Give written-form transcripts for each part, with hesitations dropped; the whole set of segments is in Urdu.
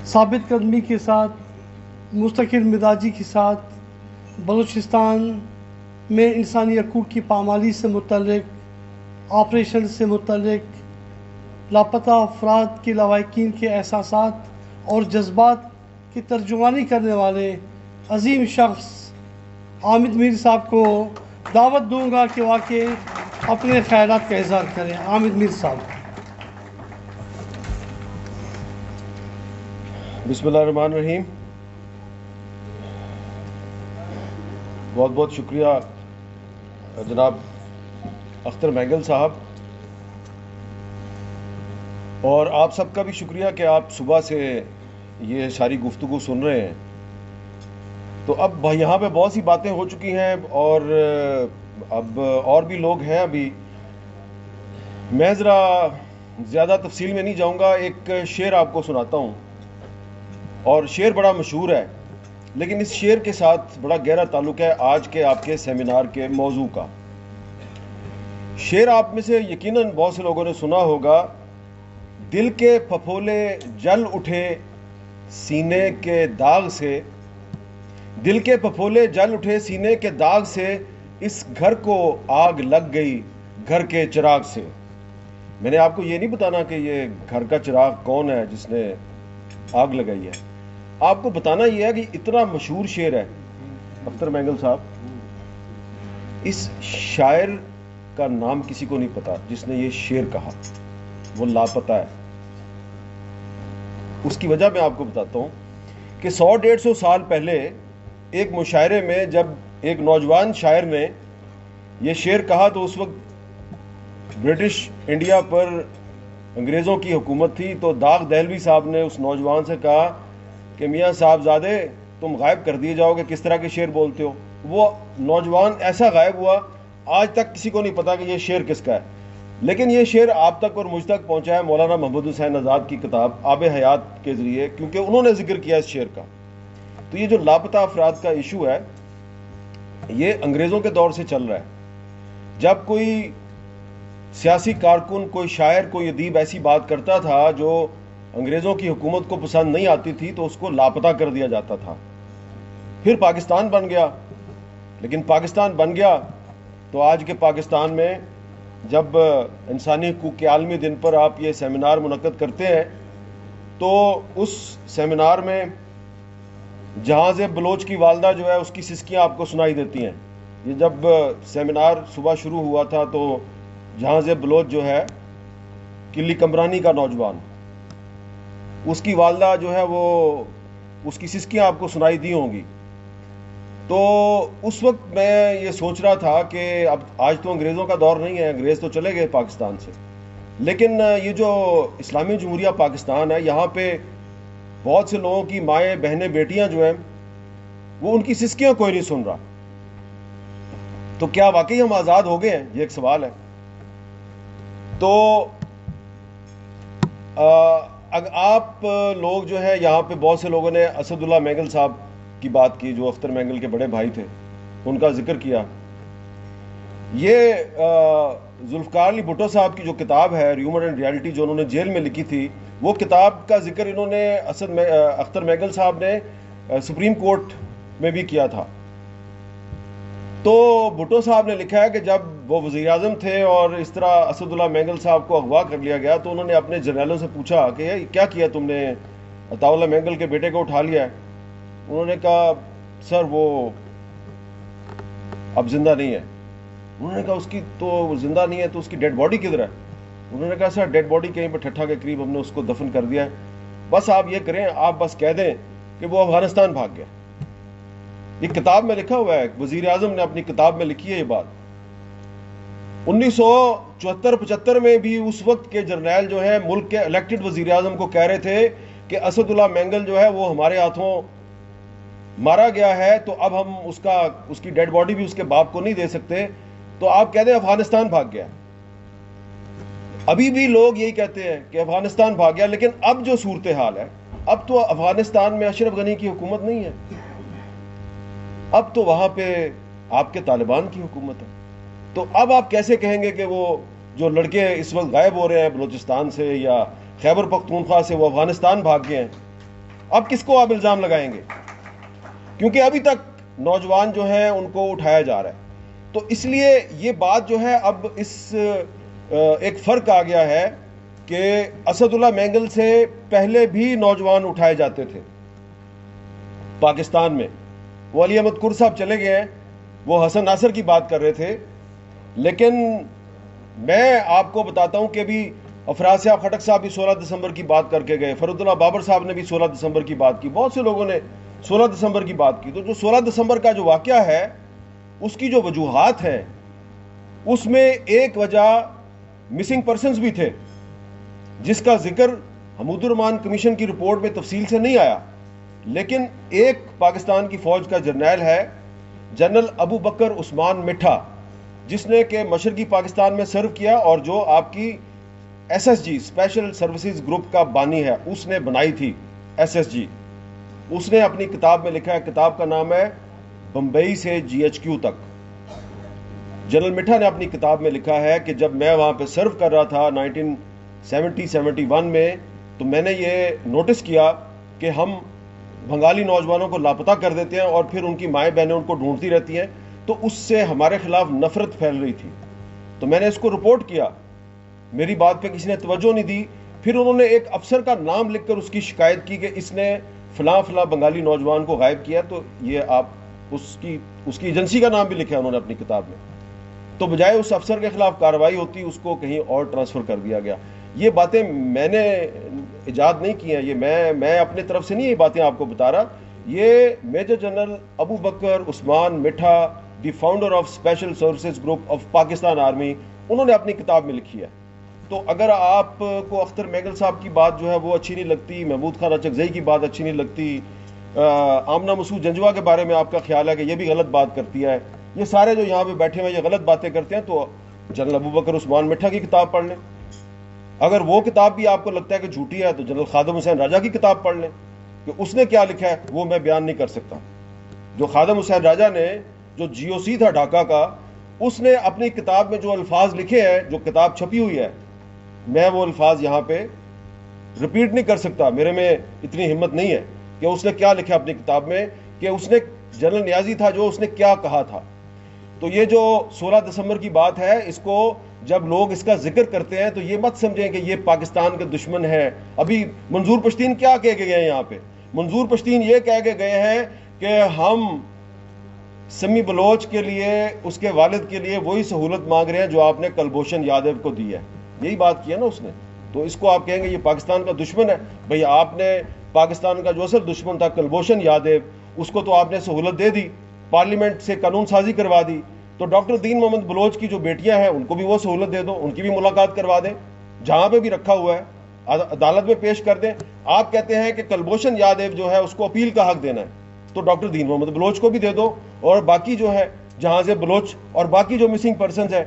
ثابت قدمی کے ساتھ مستقل مزاجی کے ساتھ بلوچستان میں انسانی حقوق کی پامالی سے متعلق آپریشن سے متعلق لاپتہ افراد کے لواحقین کے احساسات اور جذبات کی ترجمانی کرنے والے عظیم شخص حامد میر صاحب کو دعوت دوں گا کہ واقع اپنے خیالات کا اظہار کریں۔ حامد میر صاحب۔ بسم اللہ الرحمن الرحیم۔ بہت بہت شکریہ جناب اختر مینگل صاحب، اور آپ سب کا بھی شکریہ کہ آپ صبح سے یہ ساری گفتگو سن رہے ہیں۔ تو اب یہاں پہ بہت سی باتیں ہو چکی ہیں اور اب اور بھی لوگ ہیں ابھی۔ میں ذرا زیادہ تفصیل میں نہیں جاؤں گا، ایک شعر آپ کو سناتا ہوں، اور شعر بڑا مشہور ہے، لیکن اس شعر کے ساتھ بڑا گہرا تعلق ہے آج کے آپ کے سیمینار کے موضوع کا۔ شعر آپ میں سے یقیناً بہت سے لوگوں نے سنا ہوگا: دل کے پھپھولے جل اٹھے سینے کے داغ سے، دل کے پھپھولے جل اٹھے سینے کے داغ سے، اس گھر کو آگ لگ گئی گھر کے چراغ سے۔ میں نے آپ کو یہ نہیں بتانا کہ یہ گھر کا چراغ کون ہے جس نے آگ لگائی ہے، آپ کو بتانا یہ ہے کہ اتنا مشہور شعر ہے اختر مینگل صاحب، اس شاعر کا نام کسی کو نہیں پتا جس نے یہ شعر کہا، وہ لاپتہ ہے۔ اس کی وجہ میں آپ کو بتاتا ہوں کہ 100-150 سال پہلے ایک مشاعرے میں جب ایک نوجوان شاعر نے یہ شعر کہا تو اس وقت برٹش انڈیا پر انگریزوں کی حکومت تھی، تو داغ دہلوی صاحب نے اس نوجوان سے کہا کہ میاں صاحبزادے تم غائب کر دیے جاؤ گے، کس طرح کے شعر بولتے ہو۔ وہ نوجوان ایسا غائب ہوا، آج تک کسی کو نہیں پتا کہ یہ شعر کس کا ہے، لیکن یہ شعر آپ تک اور مجھ تک پہنچا ہے مولانا محمد حسین آزاد کی کتاب آب حیات کے ذریعے، کیونکہ انہوں نے ذکر کیا اس شعر کا۔ تو یہ جو لاپتہ افراد کا ایشو ہے یہ انگریزوں کے دور سے چل رہا ہے۔ جب کوئی سیاسی کارکن، کوئی شاعر، کوئی ادیب ایسی بات کرتا تھا جو انگریزوں کی حکومت کو پسند نہیں آتی تھی تو اس کو لاپتہ کر دیا جاتا تھا۔ پھر پاکستان بن گیا، لیکن پاکستان بن گیا تو آج کے پاکستان میں جب انسانی حقوق کے عالمی دن پر آپ یہ سیمینار منعقد کرتے ہیں تو اس سیمینار میں جہاز بلوچ کی والدہ جو ہے اس کی سسکیاں آپ کو سنائی دیتی ہیں۔ یہ جب سیمینار صبح شروع ہوا تھا تو جہاز بلوچ جو ہے کلی کمرانی کا نوجوان، اس کی والدہ جو ہے وہ اس کی سسکیاں آپ کو سنائی دی ہوں گی۔ تو اس وقت میں یہ سوچ رہا تھا کہ اب آج تو انگریزوں کا دور نہیں ہے، انگریز تو چلے گئے پاکستان سے، لیکن یہ جو اسلامی جمہوریہ پاکستان ہے یہاں پہ بہت سے لوگوں کی مائیں، بہنیں، بیٹیاں جو ہیں وہ ان کی سسکیاں کوئی نہیں سن رہا۔ تو کیا واقعی ہم آزاد ہو گئے ہیں؟ یہ ایک سوال ہے۔ تو آپ لوگ جو ہے یہاں پہ بہت سے لوگوں نے اسد اللہ مینگل صاحب کی بات کی جو اختر مینگل کے بڑے بھائی تھے، ان کا ذکر کیا۔ یہ ذوالفقار علی بھٹو صاحب کی جو کتاب ہے ریومر اینڈ ریالٹی، جو انہوں نے جیل میں لکھی تھی، وہ کتاب کا ذکر انہوں نے اختر مینگل صاحب نے سپریم کورٹ میں بھی کیا تھا۔ تو بھٹو صاحب نے لکھا ہے کہ جب وہ وزیر اعظم تھے اور اس طرح اسد اللہ مینگل صاحب کو اغوا کر لیا گیا تو انہوں نے اپنے جرنیلوں سے پوچھا کہ کیا کیا تم نے، عطا اللہ مینگل کے بیٹے کو اٹھا لیا ہے؟ انہوں نے کہا سر وہ اب زندہ نہیں ہے۔ انہوں نے کہا اس کی تو زندہ نہیں ہے تو اس کی ڈیڈ باڈی کدھر ہے؟ انہوں نے کہا سر ڈیڈ باڈی کہیں پہ ٹھٹھا کے قریب ہم نے اس کو دفن کر دیا ہے، بس آپ یہ کریں، آپ بس کہہ دیں کہ وہ افغانستان بھاگ گیا۔ یہ کتاب میں لکھا ہوا ہے، وزیر اعظم نے اپنی کتاب میں لکھی ہے یہ بات۔ 1974-75 میں بھی اس وقت کے جرنیل جو ہے ملک کے الیکٹڈ وزیر اعظم کو کہہ رہے تھے کہ اسد اللہ مینگل جو ہے وہ ہمارے ہاتھوں مارا گیا ہے، تو اب ہم اس کی ڈیڈ باڈی بھی اس کے باپ کو نہیں دے سکتے، تو آپ کہہ دیں افغانستان بھاگ گیا۔ ابھی بھی لوگ یہی کہتے ہیں کہ افغانستان بھاگ گیا، لیکن اب جو صورتحال ہے، اب تو افغانستان میں اشرف غنی کی حکومت نہیں ہے، اب تو وہاں پہ آپ کے طالبان کی حکومت ہے۔ تو اب آپ کیسے کہیں گے کہ وہ جو لڑکے اس وقت غائب ہو رہے ہیں بلوچستان سے یا خیبر پختونخوا سے وہ افغانستان بھاگ گئے ہیں؟ اب کس کو آپ الزام لگائیں گے؟ کیونکہ ابھی تک نوجوان جو ہیں ان کو اٹھایا جا رہا ہے. تو اس لیے یہ بات جو ہے اب اس ایک فرق آ گیا ہے کہ اسد اللہ مینگل سے پہلے بھی نوجوان اٹھائے جاتے تھے پاکستان میں. وہ علی احمد کر صاحب چلے گئے ہیں, وہ حسن ناصر کی بات کر رہے تھے, لیکن میں آپ کو بتاتا ہوں کہ بھی افراز صاحب خٹک صاحب بھی 16 دسمبر کی بات کر کے گئے, فرد اللہ بابر صاحب نے بھی 16 دسمبر کی بات کی, بہت سے لوگوں نے 16 دسمبر کی بات کی. تو جو 16 دسمبر کا جو واقعہ ہے اس کی جو وجوہات ہیں اس میں ایک وجہ مسنگ پرسنز بھی تھے, جس کا ذکر حمود الرحمان کمیشن کی رپورٹ میں تفصیل سے نہیں آیا. لیکن ایک پاکستان کی فوج کا جرنیل ہے جنرل ابو بکر عثمان مٹھا, جس نے کہ مشرقی پاکستان میں سرو کیا اور جو آپ کی S S G special services group کا بانی ہے, اس نے بنائی تھی ایس ایس جی. اس نے اپنی کتاب میں لکھا ہے, کتاب کا نام ہے بمبئی سے جی ایچ کیو تک. جنرل مٹھا نے اپنی کتاب میں لکھا ہے کہ جب میں وہاں پہ سرو کر رہا تھا 1970-71 میں, تو میں نے یہ نوٹس کیا کہ ہم بنگالی نوجوانوں کو لاپتہ کر دیتے ہیں اور پھر ان کی مائیں بہنیں ان کو ڈھونڈتی رہتی ہیں, تو اس سے ہمارے خلاف نفرت پھیل رہی تھی. تو میں نے اس کو رپورٹ کیا, میری بات پہ کسی نے توجہ نہیں دی. پھر انہوں نے ایک افسر کا نام لکھ کر اس کی شکایت کی کہ اس نے فلاں فلاں بنگالی نوجوان کو غائب کیا. تو یہ آپ اس کی ایجنسی کا نام بھی لکھا ہے انہوں نے اپنی کتاب میں. تو بجائے اس افسر کے خلاف کارروائی ہوتی, اس کو کہیں اور ٹرانسفر کر دیا گیا. یہ باتیں میں نے ایجاد نہیں کی ہیں, یہ میں اپنے طرف سے نہیں یہ باتیں آپ کو بتا رہا. یہ میجر جنرل ابو بکر عثمان مٹھا, دی founder of special services group of Pakistan army, انہوں نے اپنی کتاب میں لکھی ہے. تو اگر آپ کو اختر مینگل صاحب کی بات جو ہے وہ اچھی نہیں لگتی, محمود خان اچکزئی کی بات اچھی نہیں لگتی, آمنہ مسعود جنجوا کے بارے میں آپ کا خیال ہے کہ یہ بھی غلط بات کرتی ہے, یہ سارے جو یہاں پہ بیٹھے ہوئے یہ غلط باتیں کرتے ہیں, تو جنرل ابو بکر عثمان مٹھا کی کتاب پڑھ لیں. اگر وہ کتاب بھی آپ کو لگتا ہے کہ جھوٹی ہے تو جنرل خادم حسین راجہ کی کتاب پڑھ لیں, کہ اس نے کیا لکھا ہے وہ میں بیان نہیں کر سکتا. جو خادم حسین راجہ نے, جو جی او سی تھا ڈھاکہ کا, اس نے اپنی کتاب میں جو الفاظ لکھے ہیں, جو کتاب چھپی ہوئی ہے, میں وہ الفاظ یہاں پہ ریپیٹ نہیں کر سکتا, میرے میں اتنی ہمت نہیں ہے کہ اس نے کیا لکھا اپنی کتاب میں, کہ اس نے جنرل نیازی تھا جو اس نے کیا کہا تھا. تو یہ جو 16 دسمبر کی بات ہے, اس کو جب لوگ اس کا ذکر کرتے ہیں تو یہ مت سمجھیں کہ یہ پاکستان کے دشمن ہے. ابھی منظور پشتین کیا کہہ کے گئے ہیں یہاں پہ؟ منظور پشتین یہ کہہ کے گئے ہیں کہ ہم سمی بلوچ کے لیے, اس کے والد کے لیے وہی سہولت مانگ رہے ہیں جو آپ نے کلبھوشن یادو کو دی ہے. یہی بات کی ہے نا اس نے. تو اس کو آپ کہیں گے یہ پاکستان کا دشمن ہے؟ بھئی آپ نے پاکستان کا جو اصل دشمن تھا کلبھوشن یادو, اس کو تو آپ نے سہولت دے دی, پارلیمنٹ سے قانون سازی کروا دی. تو ڈاکٹر دین محمد بلوچ کی جو بیٹیاں ہیں ان کو بھی وہ سہولت دے دو, ان کی بھی ملاقات کروا دیں, جہاں پہ بھی رکھا ہوا ہے عدالت میں پیش کر دیں. آپ کہتے ہیں کہ کلبھوشن یادو جو ہے اس کو اپیل کا حق دینا ہے, تو ڈاکٹر دین محمد بلوچ کو بھی دے دو, اور باقی جو ہے جہاں سے بلوچ اور باقی جو مسنگ پرسنز ہیں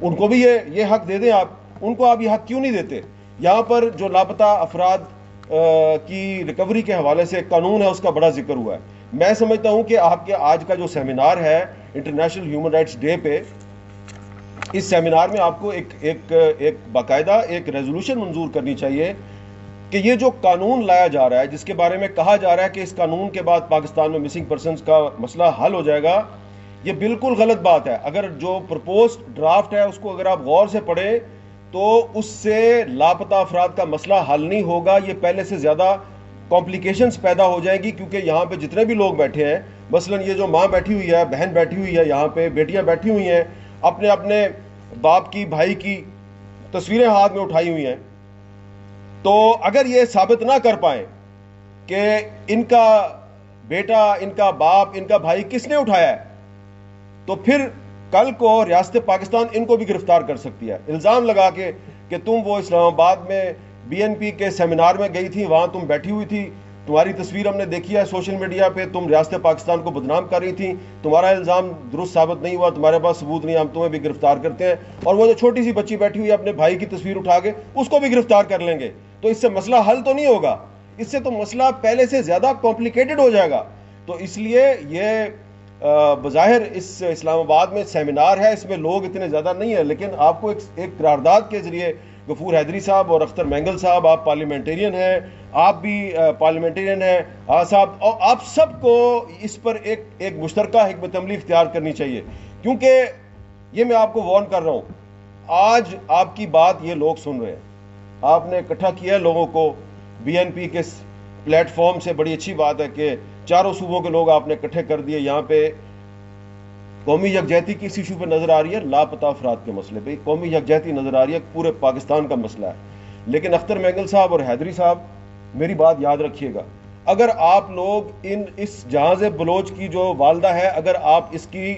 ان کو بھی یہ حق دے دیں. ان کو آپ یہ حق کیوں نہیں دیتے؟ یہاں پر جو لاپتہ افراد کی ریکوری کے حوالے سے قانون ہے اس کا بڑا ذکر ہوا ہے. میں سمجھتا ہوں کہ آپ کے آج کا جو سیمینار ہے انٹرنیشنل ہیومن رائٹس ڈے پہ, اس سیمینار میں آپ کو ایک باقاعدہ ایک ریزولوشن منظور کرنی چاہیے کہ یہ جو قانون لایا جا رہا ہے, جس کے بارے میں کہا جا رہا ہے کہ اس قانون کے بعد پاکستان میں مسنگ پرسنز کا مسئلہ حل ہو جائے گا, یہ بالکل غلط بات ہے. اگر جو پرپوزڈ ڈرافٹ ہے اس کو اگر آپ غور سے پڑھیں تو اس سے لاپتہ افراد کا مسئلہ حل نہیں ہوگا, یہ پہلے سے زیادہ کمپلیکیشنز پیدا ہو جائیں گی. کیونکہ یہاں پہ جتنے بھی لوگ بیٹھے ہیں, مثلا یہ جو ماں بیٹھی ہوئی ہے, بہن بیٹھی ہوئی ہے, یہاں پہ بیٹیاں بیٹھی ہوئی ہیں, اپنے اپنے باپ کی بھائی کی تصویریں ہاتھ میں اٹھائی ہوئی ہیں, تو اگر یہ ثابت نہ کر پائیں کہ ان کا بیٹا, ان کا باپ, ان کا بھائی کس نے اٹھایا ہے, تو پھر کل کو ریاست پاکستان ان کو بھی گرفتار کر سکتی ہے, الزام لگا کے کہ تم وہ اسلام آباد میں بی این پی کے سیمینار میں گئی تھی, وہاں تم بیٹھی ہوئی تھی, تمہاری تصویر ہم نے دیکھی ہے سوشل میڈیا پہ, تم ریاست پاکستان کو بدنام کر رہی تھی, تمہارا الزام درست ثابت نہیں ہوا, تمہارے پاس ثبوت نہیں, ہم تمہیں بھی گرفتار کرتے ہیں. اور وہ جو چھوٹی سی بچی بیٹھی ہوئی ہے اپنے بھائی کی تصویر اٹھا کے, اس کو بھی گرفتار کر لیں گے. تو اس سے مسئلہ حل تو نہیں ہوگا, اس سے تو مسئلہ پہلے سے زیادہ کمپلیکیٹڈ ہو جائے گا. تو اس لیے یہ بظاہر اس اسلام آباد میں سیمینار ہے, اس میں لوگ اتنے زیادہ نہیں ہیں, لیکن آپ کو ایک قرارداد کے ذریعے غفور حیدری صاحب اور اختر مینگل صاحب، آپ پارلیمنٹیرین ہیں، آپ بھی پارلیمنٹیرین ہیں صاحب، اور آپ سب کو اس پر ایک مشترکہ حکمت عملی اختیار کرنی چاہیے، کیونکہ یہ میں آپ کو وارن کر رہا ہوں، آج آپ کی بات یہ لوگ سن رہے ہیں، آپ نے اکٹھا کیا ہے لوگوں کو بی این پی کے پلیٹ فارم سے، بڑی اچھی بات ہے کہ چاروں صوبوں کے لوگ آپ نے اکٹھے کر دیے، یہاں پہ قومی یکجہتی کی اس ایشو پہ نظر آ رہی ہے، لاپتہ افراد کے مسئلے پہ قومی یکجہتی نظر آ رہی ہے، پورے پاکستان کا مسئلہ ہے، لیکن اختر مینگل صاحب اور حیدری صاحب میری بات یاد رکھیے گا، اگر آپ لوگ اس جہاز بلوچ کی جو والدہ ہے، اگر آپ اس کی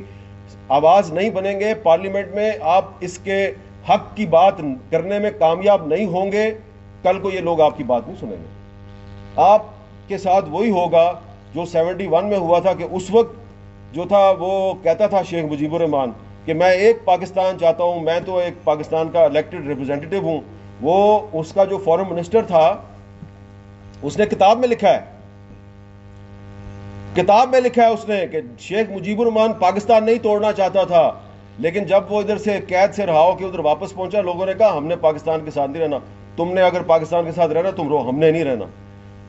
آواز نہیں بنیں گے پارلیمنٹ میں، آپ اس کے حق کی بات کرنے میں کامیاب نہیں ہوں گے، کل کو یہ لوگ آپ کی بات نہیں سنیں گے، آپ کے ساتھ وہی ہوگا جو 71 میں ہوا تھا، کہ اس وقت جو تھا وہ کہتا تھا شیخ مجیب الرحمان کہ میں ایک پاکستان چاہتا ہوں، میں تو ایک پاکستان کا الیکٹڈ ریپرزینٹیٹو ہوں، وہ اس کا جو فورن منسٹر تھا اس نے کتاب میں لکھا ہے اس نے کہ شیخ مجیب الرحمان پاکستان نہیں توڑنا چاہتا تھا، لیکن جب وہ ادھر سے قید سے رہا ہو کے ادھر واپس پہنچا، لوگوں نے کہا ہم نے پاکستان کے ساتھ نہیں رہنا، تم نے اگر پاکستان کے ساتھ رہنا تم رہو، ہم نے نہیں رہنا۔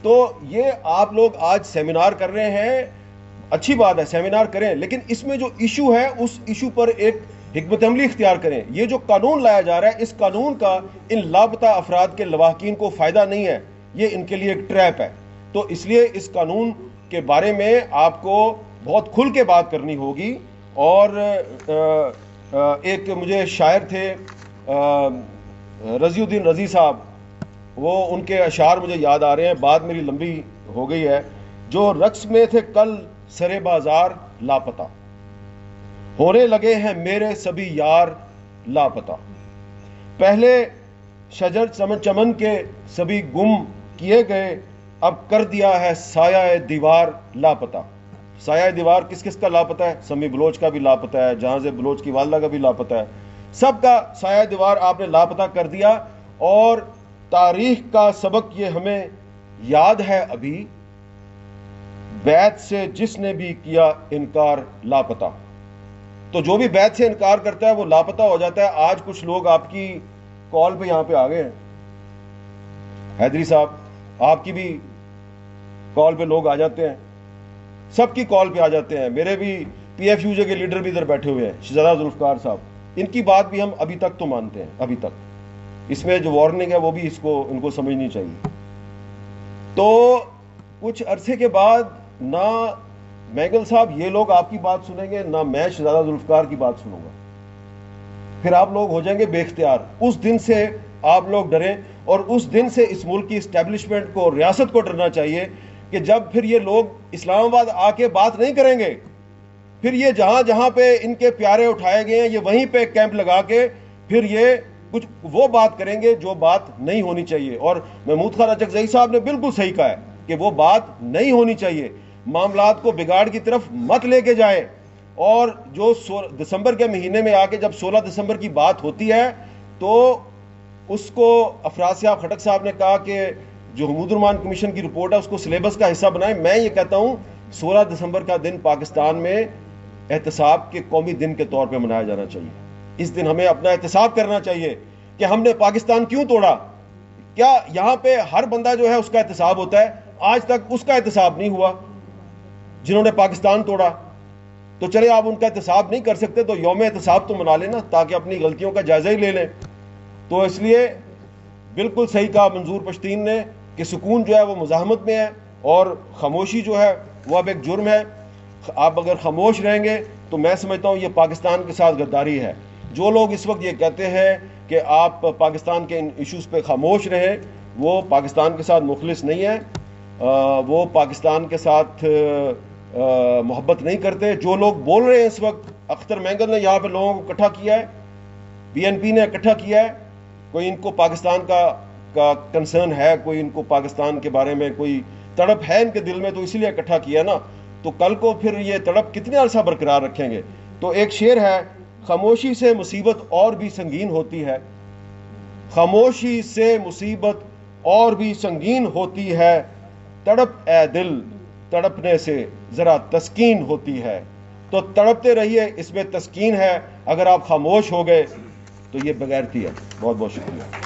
تو یہ آپ لوگ آج سیمینار کر رہے ہیں، اچھی بات ہے، سیمینار کریں، لیکن اس میں جو ایشو ہے اس ایشو پر ایک حکمت عملی اختیار کریں۔ یہ جو قانون لایا جا رہا ہے، اس قانون کا ان لاپتہ افراد کے لواحقین کو فائدہ نہیں ہے، یہ ان کے لیے ایک ٹریپ ہے، تو اس لیے اس قانون کے بارے میں آپ کو بہت کھل کے بات کرنی ہوگی۔ اور ایک مجھے شاعر تھے رضی الدین رضی صاحب، وہ ان کے اشعار مجھے یاد آ رہے ہیں، بات میری لمبی ہو گئی ہے، جو رقص میں تھے کل سرے بازار لاپتہ، ہونے لگے ہیں میرے سبھی یار لاپتہ، پہلے شجر چمن کے سبھی گم کیے گئے، اب کر دیا ہے سایہ دیوار لاپتہ۔ سایہ دیوار کس کس کا لاپتہ ہے؟ سمی بلوچ کا بھی لاپتہ ہے، جہاز بلوچ کی والدہ کا بھی لاپتہ ہے، سب کا سایہ دیوار آپ نے لاپتہ کر دیا۔ اور تاریخ کا سبق یہ ہمیں یاد ہے ابھی، بیعت سے جس نے بھی کیا انکار لاپتہ، تو جو بھی بیعت سے انکار کرتا ہے وہ لاپتہ ہو جاتا ہے۔ آج کچھ لوگ آپ کی کال پہ یہاں پہ آ گئے ہیں، حیدری صاحب آپ کی بھی کال پہ لوگ آ جاتے ہیں، سب کی کال پہ آ جاتے ہیں، میرے بھی پی ایف یو جے کے لیڈر بھی ادھر بیٹھے ہوئے ہیں، شہزادہ ذوالفقار صاحب، ان کی بات بھی ہم ابھی تک تو مانتے ہیں، ابھی تک اس میں جو وارننگ ہے وہ بھی ان کو سمجھنی چاہیے۔ تو کچھ عرصے کے بعد نہ مینگل صاحب یہ لوگ آپ کی بات سنیں گے، نہ میں شہزادہ ذوالفقار کی بات سنوں گا، پھر آپ لوگ ہو جائیں گے بے اختیار۔ اس دن سے آپ لوگ ڈریں، اور اس دن سے اس ملک کی اسٹیبلشمنٹ کو، ریاست کو ڈرنا چاہیے کہ جب پھر یہ لوگ اسلام آباد آ کے بات نہیں کریں گے، پھر یہ جہاں جہاں پہ ان کے پیارے اٹھائے گئے ہیں، یہ وہیں پہ کیمپ لگا کے پھر یہ کچھ وہ بات کریں گے جو بات نہیں ہونی چاہیے۔ اور محمود خان اچکزئی صاحب نے بالکل صحیح کہا ہے کہ وہ بات نہیں ہونی چاہیے، معاملات کو بگاڑ کی طرف مت لے کے جائیں۔ اور جو دسمبر کے مہینے میں آ کے جب 16 دسمبر کی بات ہوتی ہے تو اس کو افراز صاحب خٹک صاحب نے کہا کہ جو حمود الرحمان کمیشن کی رپورٹ ہے اس کو سلیبس کا حصہ بنائیں۔ میں یہ کہتا ہوں 16 دسمبر کا دن پاکستان میں احتساب کے قومی دن کے طور پہ منایا جانا چاہیے۔ اس دن ہمیں اپنا احتساب کرنا چاہیے کہ ہم نے پاکستان کیوں توڑا۔ کیا یہاں پہ ہر بندہ جو ہے اس کا احتساب ہوتا ہے؟ آج تک اس کا احتساب نہیں ہوا جنہوں نے پاکستان توڑا۔ تو چلے آپ ان کا احتساب نہیں کر سکتے تو یوم احتساب تو منا لینا تاکہ اپنی غلطیوں کا جائزہ ہی لے لیں۔ تو اس لیے بالکل صحیح کہا منظور پشتین نے کہ سکون جو ہے وہ مزاحمت میں ہے، اور خاموشی جو ہے وہ اب ایک جرم ہے۔ آپ اگر خاموش رہیں گے تو میں سمجھتا ہوں یہ پاکستان کے ساتھ غداری ہے۔ جو لوگ اس وقت یہ کہتے ہیں کہ آپ پاکستان کے ان ایشوز پہ خاموش رہیں، وہ پاکستان کے ساتھ مخلص نہیں ہیں، وہ پاکستان کے ساتھ محبت نہیں کرتے۔ جو لوگ بول رہے ہیں اس وقت، اختر مینگل نے یہاں پہ لوگوں کو اکٹھا کیا ہے، بی این پی نے اکٹھا کیا ہے، کوئی ان کو پاکستان کا کنسرن ہے، کوئی ان کو پاکستان کے بارے میں کوئی تڑپ ہے ان کے دل میں، تو اسی لیے اکٹھا کیا نا۔ تو کل کو پھر یہ تڑپ کتنے عرصہ برقرار رکھیں گے؟ تو ایک شعر ہے، خاموشی سے مصیبت اور بھی سنگین ہوتی ہے، خاموشی سے مصیبت اور بھی سنگین ہوتی ہے، تڑپ اے دل تڑپنے سے ذرا تسکین ہوتی ہے۔ تو تڑپتے رہیے، اس میں تسکین ہے، اگر آپ خاموش ہو گئے تو یہ بغیرتی ہے۔ بہت بہت شکریہ۔